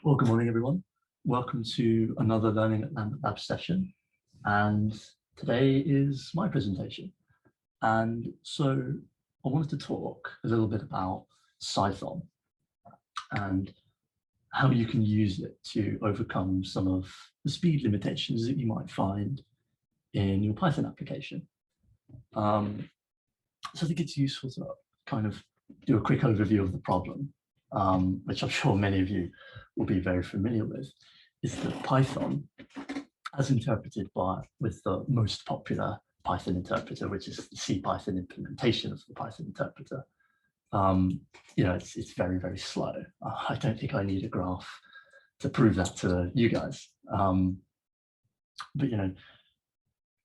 Well, good morning, everyone. Welcome to another Learning at Lambert Labs session. And today is my presentation. And so I wanted to talk a little bit about Cython and how you can use it to overcome some of the speed limitations that you might find in your Python application. So I think it's useful to kind of do a quick overview of the problem, which I'm sure many of you will be very familiar with, is that Python, as interpreted with the most popular Python interpreter, which is the CPython implementation of the Python interpreter, it's very, very slow. I don't think I need a graph to prove that to you guys. But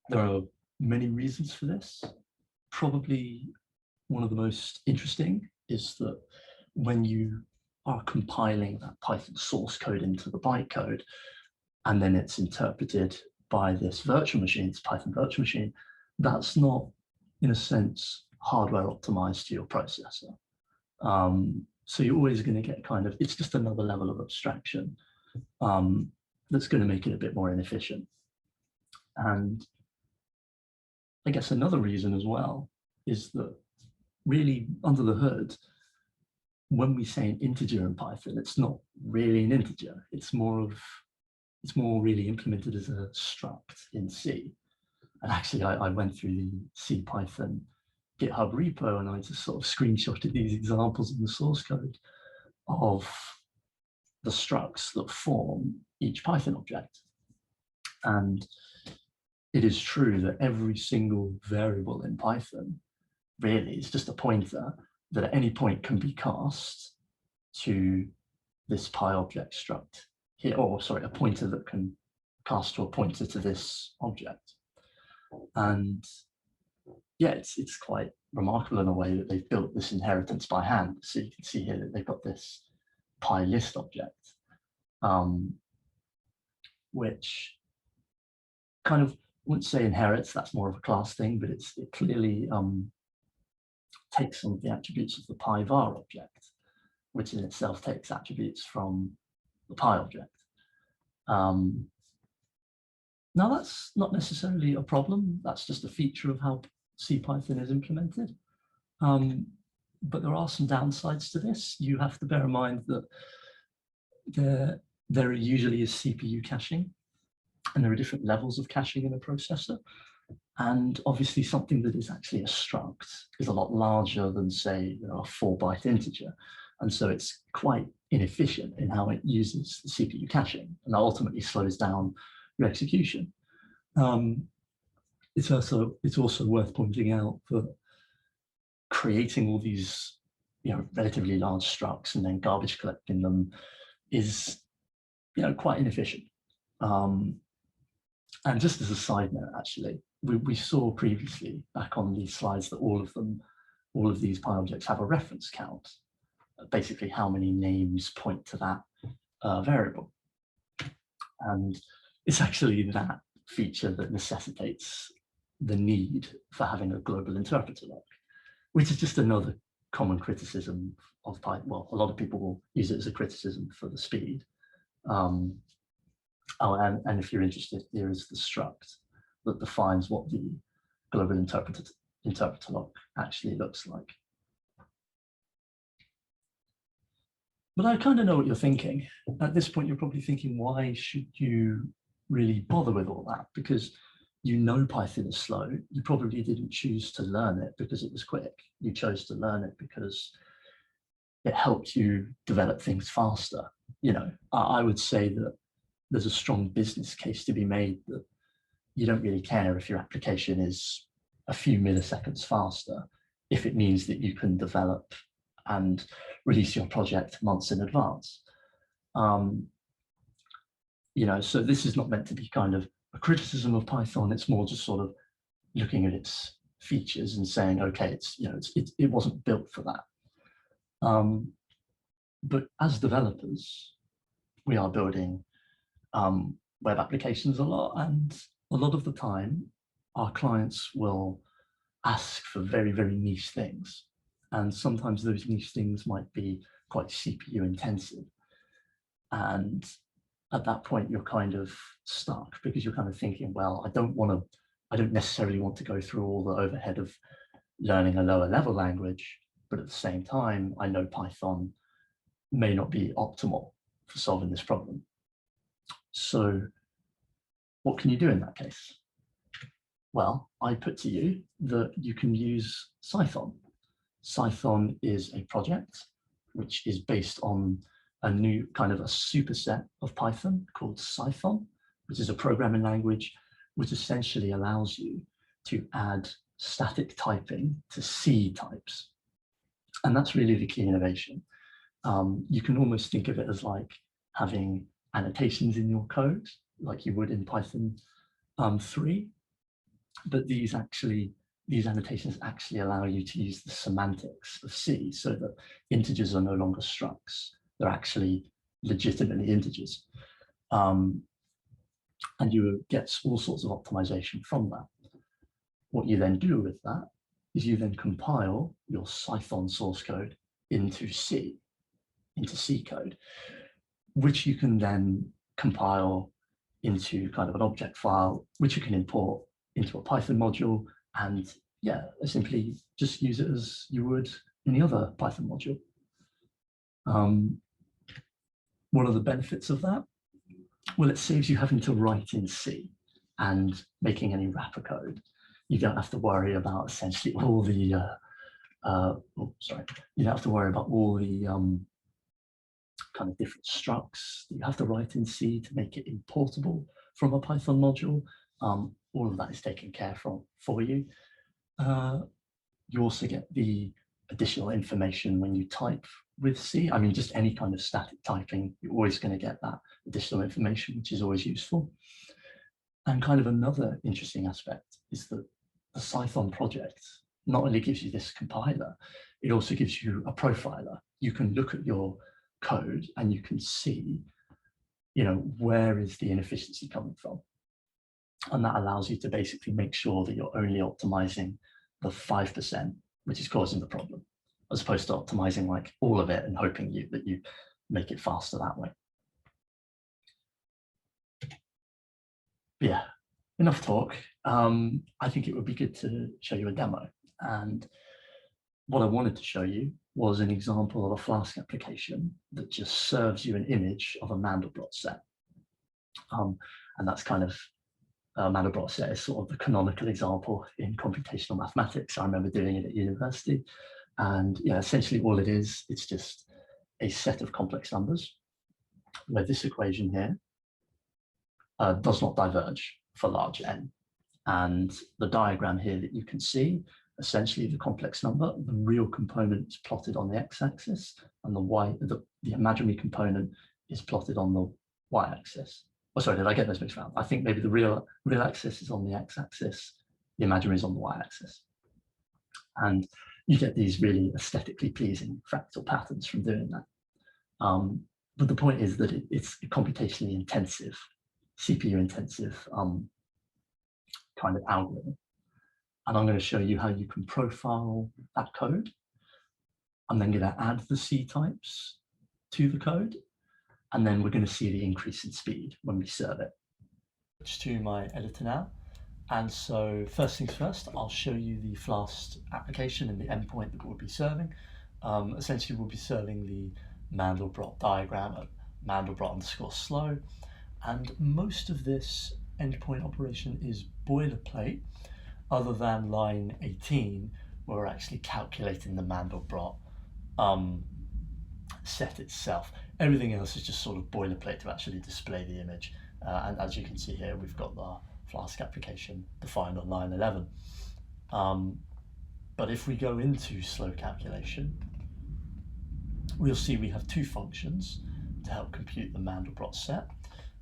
there are many reasons for this. Probably one of the most interesting is that when you are compiling that Python source code into the bytecode, and then it's interpreted by this virtual machine, this Python virtual machine, that's not, in a sense, hardware optimized to your processor. So you're always going to get it's just another level of abstraction that's going to make it a bit more inefficient. And I guess another reason as well is that really under the hood, when we say an integer in Python, it's not really an integer. It's more really implemented as a struct in C. And actually, I went through the CPython GitHub repo and I just sort of screenshotted these examples in the source code of the structs that form each Python object. And it is true that every single variable in Python really is just a pointer that at any point can be cast to this PyObject struct here, or sorry, a pointer that can cast to a pointer to this object. And yeah, it's quite remarkable in a way that they've built this inheritance by hand. So you can see here that they've got this PyList object, which kind of, I wouldn't say inherits, that's more of a class thing, but it clearly takes some of the attributes of the PyVar object, which in itself takes attributes from the PyObject. Now that's not necessarily a problem, that's just a feature of how CPython is implemented. But there are some downsides to this. You have to bear in mind that there usually is CPU caching, and there are different levels of caching in a processor. And obviously something that is actually a struct is a lot larger than, say, a 4-byte integer. And so it's quite inefficient in how it uses the CPU caching, and that ultimately slows down your execution. It's also worth pointing out that creating all these relatively large structs and then garbage collecting them is quite inefficient. And just as a side note, actually, we saw previously back on these slides that all of these PyObjects have a reference count, basically how many names point to that variable. And it's actually that feature that necessitates the need for having a global interpreter lock, which is just another common criticism of Python. Well, a lot of people will use it as a criticism for the speed. And if you're interested, here is the struct that defines what the global interpreter lock actually looks like. But I kind of know what you're thinking. At this point, you're probably thinking, why should you really bother with all that? Because Python is slow. You probably didn't choose to learn it because it was quick. You chose to learn it because it helped you develop things faster. I would say that there's a strong business case to be made that you don't really care if your application is a few milliseconds faster, if it means that you can develop and release your project months in advance. So this is not meant to be kind of a criticism of Python. It's more just sort of looking at its features and saying, okay, it wasn't built for that. But as developers, we are building web applications a lot, and a lot of the time, our clients will ask for very, very niche things. And sometimes those niche things might be quite CPU intensive. And at that point, you're kind of stuck because you're kind of thinking, well, I don't necessarily want to go through all the overhead of learning a lower level language, but at the same time, I know Python may not be optimal for solving this problem. So what can you do in that case? Well, I put to you that you can use Cython. Cython is a project which is based on a new kind of a superset of Python called Cython, which is a programming language which essentially allows you to add static typing to C types. And that's really the key innovation. You can almost think of it as like having annotations in your code, like you would in Python 3, but these annotations actually allow you to use the semantics of C, so that integers are no longer structs. They're actually legitimately integers. And you get all sorts of optimization from that. What you then do with that is you then compile your Cython source code into C code, which you can then compile into kind of an object file, which you can import into a Python module, and yeah, simply just use it as you would any other Python module. What are the benefits of that? Well, it saves you having to write in C and making any wrapper code. You don't have to worry about essentially all the, you don't have to worry about all the kind of different structs that you have to write in C to make it importable from a Python module. All of that is taken care of for you. You also get the additional information when you type with C. I mean, just any kind of static typing, you're always going to get that additional information, which is always useful. And kind of another interesting aspect is that the Cython project not only gives you this compiler, it also gives you a profiler. You can look at your code and you can see, where is the inefficiency coming from? And that allows you to basically make sure that you're only optimizing the 5%, which is causing the problem, as opposed to optimizing like all of it and hoping that you make it faster that way. But yeah, enough talk. I think it would be good to show you a demo. And what I wanted to show you was an example of a Flask application that just serves you an image of a Mandelbrot set. And that's kind of Mandelbrot set is sort of the canonical example in computational mathematics. I remember doing it at university. And yeah, essentially all it is, it's just a set of complex numbers where this equation here does not diverge for large n. And the diagram here that you can see, essentially the complex number, the real component is plotted on the x-axis, and the imaginary component is plotted on the y-axis. Oh, sorry, did I get those mixed around? I think maybe the real axis is on the x-axis, the imaginary is on the y-axis. And you get these really aesthetically pleasing fractal patterns from doing that. But the point is that it's a computationally intensive, CPU intensive kind of algorithm. And I'm going to show you how you can profile that code. I'm then going to add the C types to the code. And then we're going to see the increase in speed when we serve it. Switch to my editor now. And so first things first, I'll show you the Flask application and the endpoint that we'll be serving. Essentially, we'll be serving the Mandelbrot diagram at Mandelbrot_slow. And most of this endpoint operation is boilerplate, other than line 18, where we're actually calculating the Mandelbrot set itself. Everything else is just sort of boilerplate to actually display the image. And as you can see here, we've got the Flask application defined on line 11. But if we go into slow calculation, we'll see we have two functions to help compute the Mandelbrot set.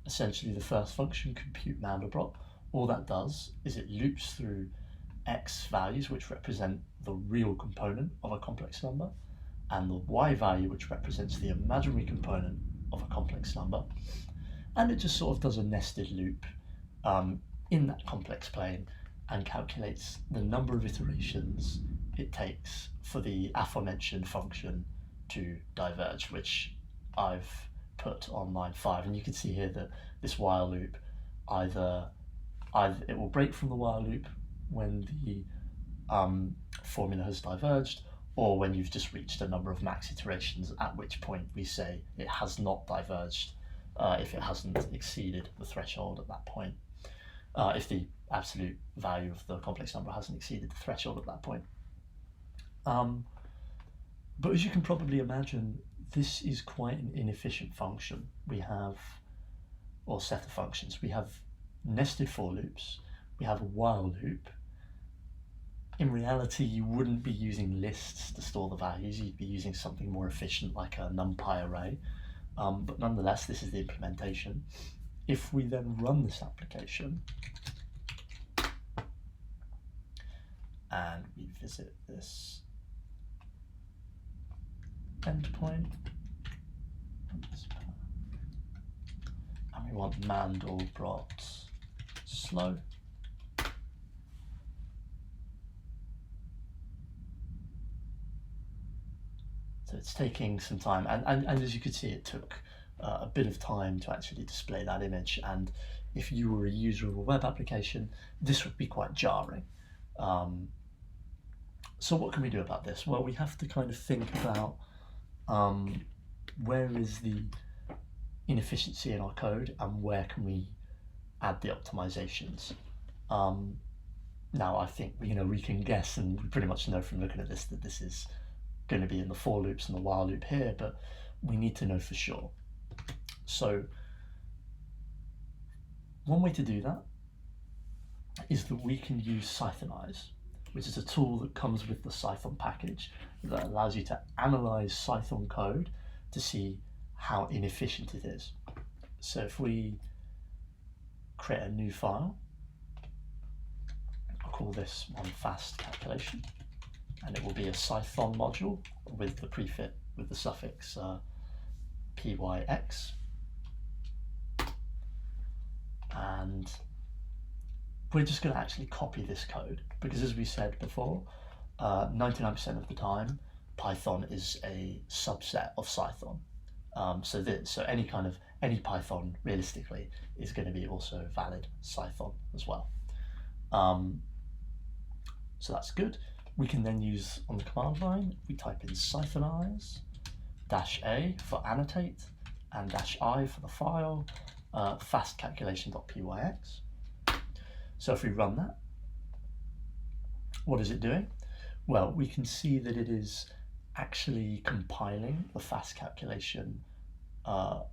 Essentially, the first function, compute Mandelbrot, all that does is it loops through x values, which represent the real component of a complex number, and the y value, which represents the imaginary component of a complex number. And it just sort of does a nested loop in that complex plane and calculates the number of iterations it takes for the aforementioned function to diverge, which I've output on line 5, and you can see here that this while loop either it will break from the while loop when the formula has diverged, or when you've just reached a number of max iterations, at which point we say it has not diverged if it hasn't exceeded the threshold at that point, if the absolute value of the complex number hasn't exceeded the threshold at that point. But as you can probably imagine, this is quite an inefficient function. We have, or set of functions, we have nested for loops, we have a while loop. In reality, you wouldn't be using lists to store the values, you'd be using something more efficient like a NumPy array. But nonetheless, this is the implementation. If we then run this application and we visit this endpoint, and we want Mandelbrot slow, so it's taking some time, and as you can see, it took a bit of time to actually display that image, and if you were a user of a web application, this would be quite jarring. So what can we do about this? Well, we have to kind of think about where is the inefficiency in our code and where can we add the optimizations. Now I think we can guess, and we pretty much know from looking at this that this is going to be in the for loops and the while loop here, but we need to know for sure. So one way to do that is that we can use Cythonize, which is a tool that comes with the Cython package that allows you to analyze Cython code to see how inefficient it is. So if we create a new file, I'll call this one fast calculation, and it will be a Cython module with the prefix, with the suffix pyx. And we're just going to actually copy this code because, as we said before, 99% of the time Python is a subset of Cython. So any Python realistically is going to be also valid Cython as well. So that's good. We can then use on the command line, we type in Cythonize -a for annotate and -i for the file, fastcalculation.pyx. So if we run that, what is it doing? Well, we can see that it is actually compiling the fast calculation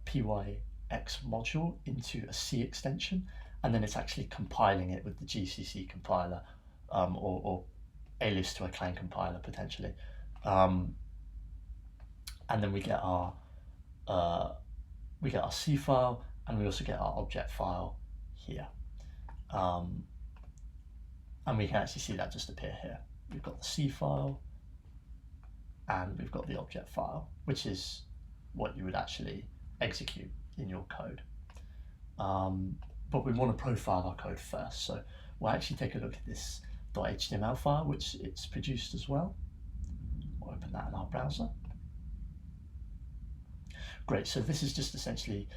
pyx module into a C extension, and then it's actually compiling it with the GCC compiler, or alias to a Clang compiler potentially. And then we get our C file, and we also get our object file here. And we can actually see that just appear here. We've got the C file and we've got the object file, which is what you would actually execute in your code. But we want to profile our code first. So we'll actually take a look at this .html file, which it's produced as well. We'll open that in our browser. Great, so this is just essentially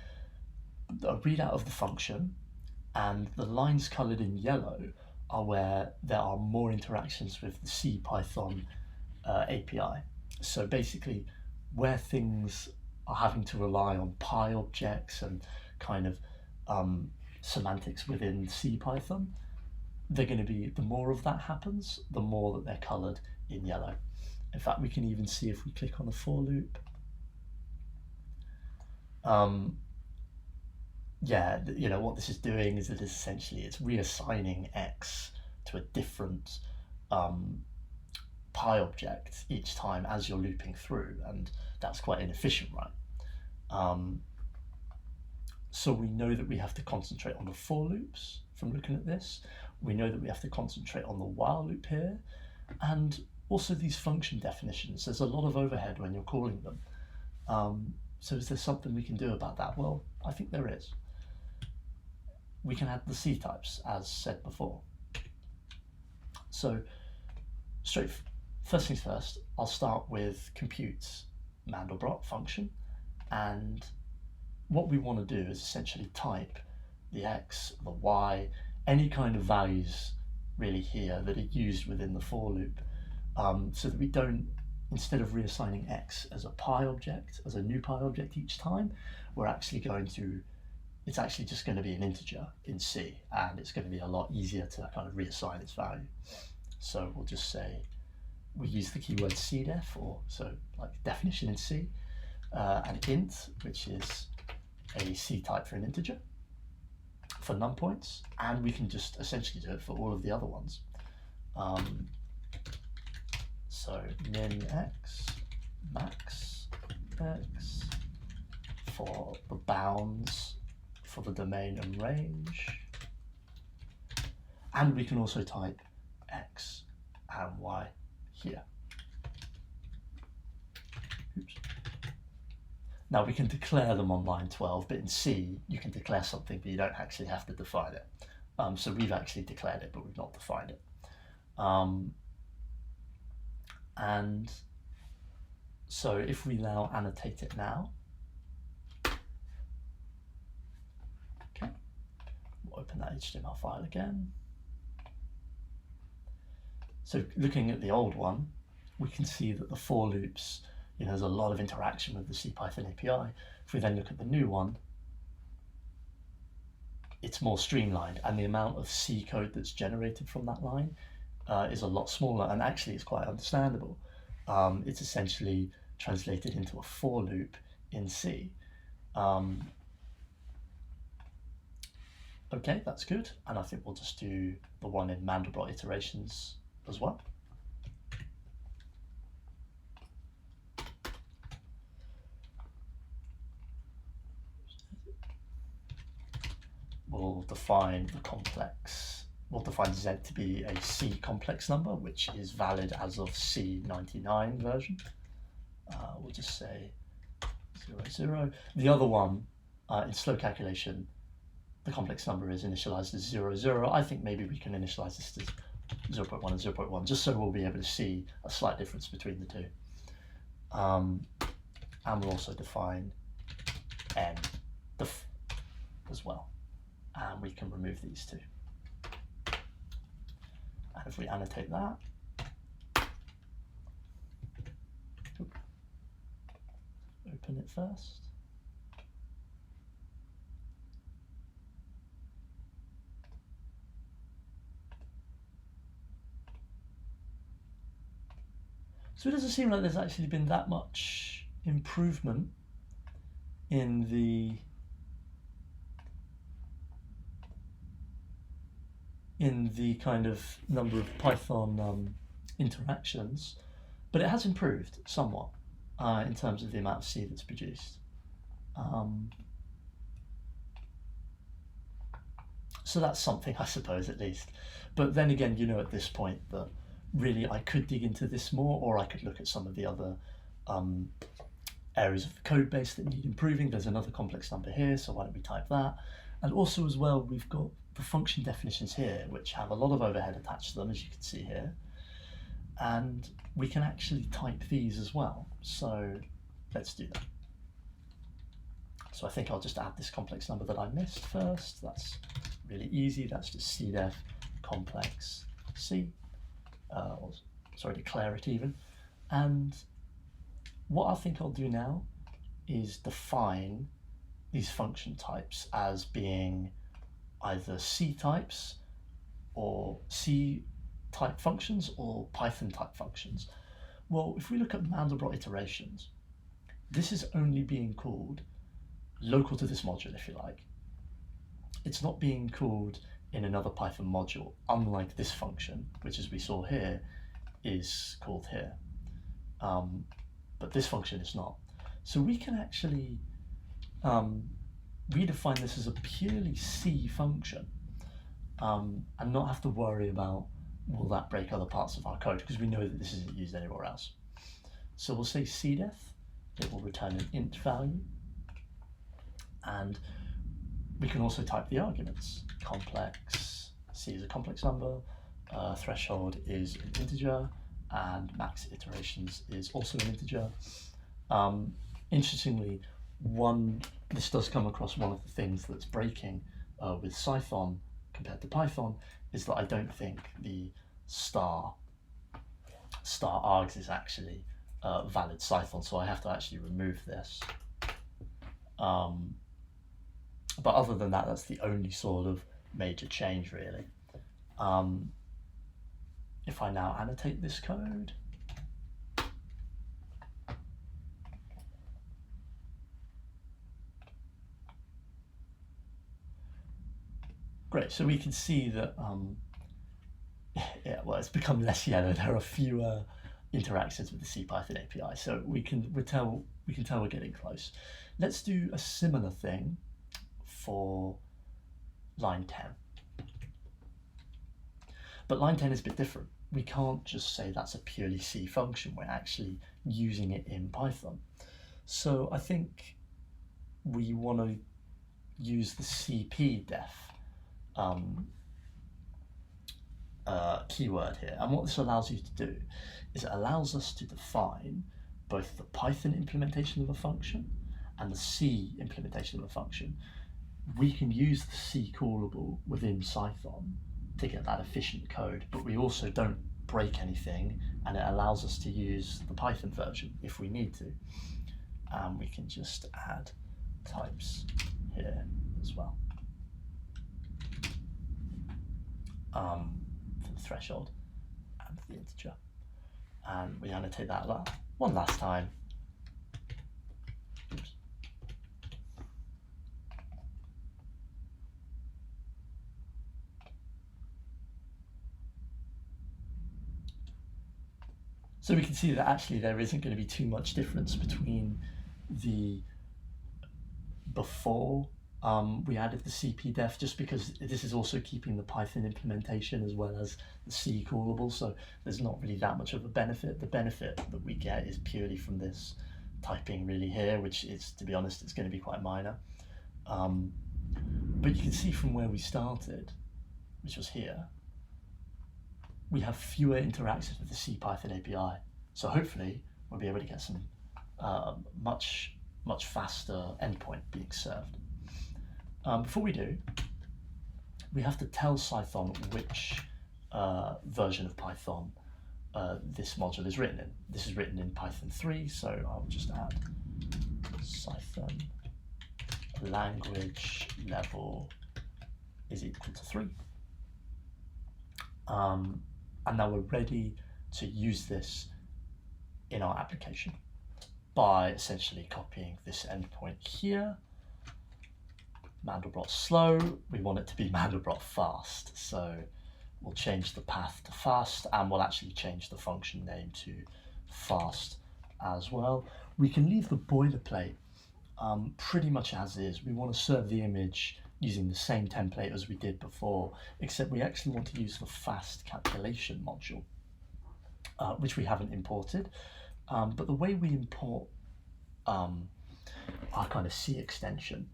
a readout of the function, and the lines colored in yellow are where there are more interactions with the CPython API. So basically, where things are having to rely on PyObjects and kind of semantics within CPython, they're going to be, the more of that happens, the more that they're colored in yellow. In fact, we can even see if we click on the for loop. Yeah, what this is doing is that essentially it's reassigning X to a different PyObject each time as you're looping through, and that's quite inefficient, right? So we know that we have to concentrate on the for loops from looking at this. We know that we have to concentrate on the while loop here, and also these function definitions. There's a lot of overhead when you're calling them. So is there something we can do about that? Well, I think there is. We can add the C types, as said before. So first things first, I'll start with compute Mandelbrot function, and what we want to do is essentially type the x, the y, any kind of values really here that are used within the for loop, so that we don't, instead of reassigning x as a PyObject, as a new PyObject each time, we're actually going to, it's actually just going to be an integer in C, and it's going to be a lot easier to kind of reassign its value. So we'll just say, we use the keyword cdef, or so like definition in C, and int, which is a C type for an integer, for num points, and we can just essentially do it for all of the other ones. So min x, max x, for the bounds, for the domain and range, and we can also type x and y here. Oops. Now we can declare them on line 12, but in C you can declare something but you don't actually have to define it. So we've actually declared it, but we've not defined it. And so if we now annotate it now, okay, we'll open that HTML file again. So looking at the old one, we can see that the for loops, there's a lot of interaction with the CPython API. If we then look at the new one, it's more streamlined, and the amount of C code that's generated from that line is a lot smaller, and actually it's quite understandable. It's essentially translated into a for loop in C. Okay, that's good, and I think we'll just do the one in Mandelbrot iterations as well. We'll define the complex, we'll define Z to be a C complex number, which is valid as of C99 version. We'll just say 0, 0. The other one, in slow calculation, the complex number is initialized as 0, 0. I think maybe we can initialize this as 0.1 and 0.1, just so we'll be able to see a slight difference between the two. And we'll also define n as well. And we can remove these two. And if we annotate that, open it first. So it doesn't seem like there's actually been that much improvement in the kind of number of Python interactions, but it has improved somewhat in terms of the amount of C that's produced. So that's something, I suppose, at least. But then again, at this point that really I could dig into this more, or I could look at some of the other areas of the code base that need improving. There's another complex number here, so why don't we type that? And also as well, we've got the function definitions here, which have a lot of overhead attached to them, as you can see here. And we can actually type these as well. So let's do that. So I think I'll just add this complex number that I missed first. That's really easy. That's just cdef complex C. Declare it even. And what I think I'll do now is define these function types as being either C types or C type functions or Python type functions. Well, if we look at Mandelbrot iterations, this is only being called local to this module, if you like. It's not being called in another Python module, unlike this function, which as we saw here, is called here. But this function is not. So we can actually redefine this as a purely C function and not have to worry about will that break other parts of our code, because we know that this isn't used anywhere else. So we'll say cdef, it will return an int value, and we can also type the arguments. Complex, C is a complex number, threshold is an integer, and max iterations is also an integer. Interestingly, this does come across one of the things that's breaking with Cython compared to Python, is that I don't think the star args is actually valid Cython, so I have to actually remove this. But other than that, that's the only sort of major change really. If I now annotate this code, great, so we can see that yeah, well, it's become less yellow. There are fewer interactions with the CPython API, so we can tell we're getting close. Let's do a similar thing for line 10. But line 10 is a bit different. We can't just say that's a purely C function. We're actually using it in Python. So I think we want to use the CPdef keyword here. And what this allows you to do is it allows us to define both the Python implementation of a function and the C implementation of a function. We can use the C callable within Cython to get that efficient code, but we also don't break anything, and it allows us to use the Python version if we need to. And we can just add types here as well for the threshold and the integer. And we annotate that one last time. Oops. So we can see that actually there isn't going to be too much difference between the before we added the CPdef, just because this is also keeping the Python implementation as well as the C callable, so there's not really that much of a benefit. The benefit that we get is purely from this typing really here, which is, to be honest, it's going to be quite minor. But you can see from where we started, which was here, we have fewer interactions with the CPython API. So hopefully we'll be able to get some much faster endpoint being served. Before we do, we have to tell Cython which version of Python this module is written in. This is written in Python 3, so I'll just add Cython language level is equal to 3. And now we're ready to use this in our application by essentially copying this endpoint here. Mandelbrot slow, we want it to be Mandelbrot fast. So we'll change the path to fast, and we'll actually change the function name to fast as well. We can leave the boilerplate pretty much as is. We want to serve the image using the same template as we did before, except we actually want to use the fast calculation module, which we haven't imported. But the way we import our kind of C extension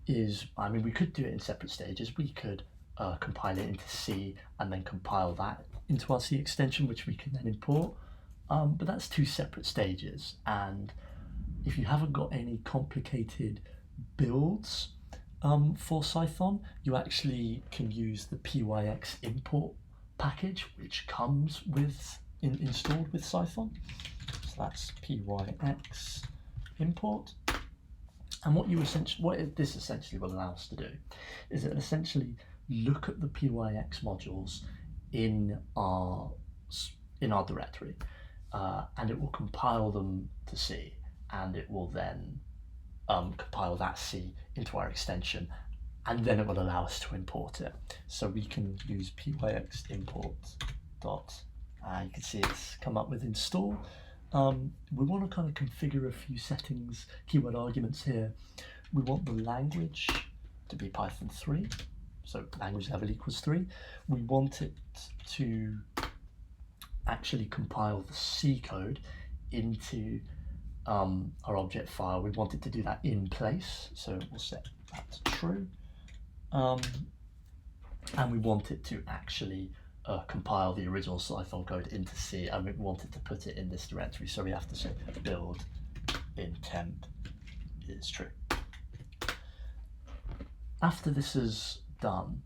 is, I mean, we could do it in separate stages. We could compile it into C and then compile that into our C extension, which we can then import. But that's 2 separate stages. And if you haven't got any complicated builds for Cython, you actually can use the PyX import package, which comes with installed with Cython. So that's PyX import. And what this essentially will allow us to do is it essentially look at the PyX modules in our directory, and it will compile them to C, and it will then compile that C into our extension, and then it will allow us to import it. So we can use PyX import dot, you can see it's come up with install. We want to kind of configure a few settings, keyword arguments here. We want the language to be Python 3, so language level equals 3. We want it to actually compile the C code into our object file. We want it to do that in place, so we'll set that to true. And we want it to actually compile the original Cython code into C, and we wanted to put it in this directory, so we have to say build in temp is true. After this is done,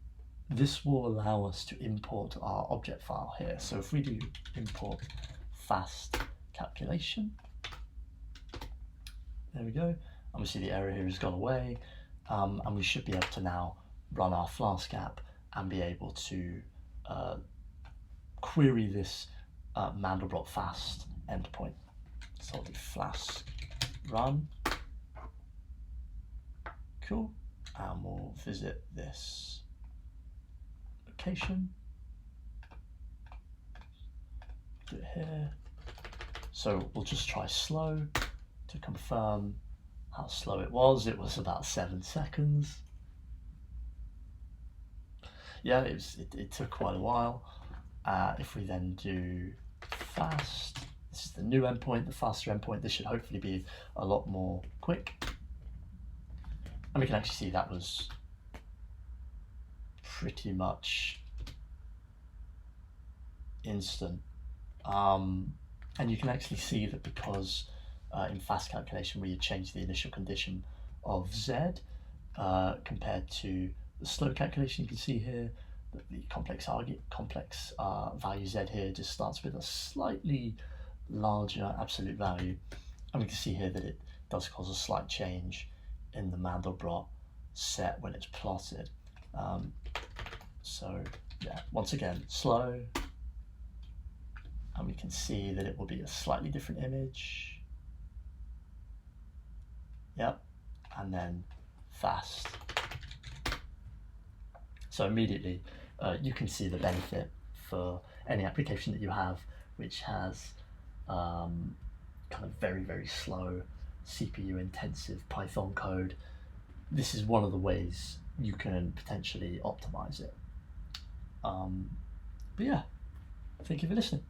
this will allow us to import our object file here. So if we do import fast calculation, there we go, and we see the error here has gone away, and we should be able to now run our Flask app and be able to query this Mandelbrot fast endpoint. So I'll do Flask run, cool, and we'll visit this location, do it here. So we'll just try slow to confirm how slow it was. It was about 7 seconds. Yeah, it took quite a while. If we then do fast, this is the new endpoint, the faster endpoint, this should hopefully be a lot more quick. And we can actually see that was pretty much instant. And you can actually see that because in fast calculation we had changed the initial condition of Z compared to the slow calculation, you can see here that the complex value Z here just starts with a slightly larger absolute value. And we can see here that it does cause a slight change in the Mandelbrot set when it's plotted. So yeah, once again, slow, and we can see that it will be a slightly different image. Yep, and then fast. So immediately you can see the benefit for any application that you have which has kind of very, very slow CPU intensive Python code. This is one of the ways you can potentially optimize it. But yeah, thank you for listening.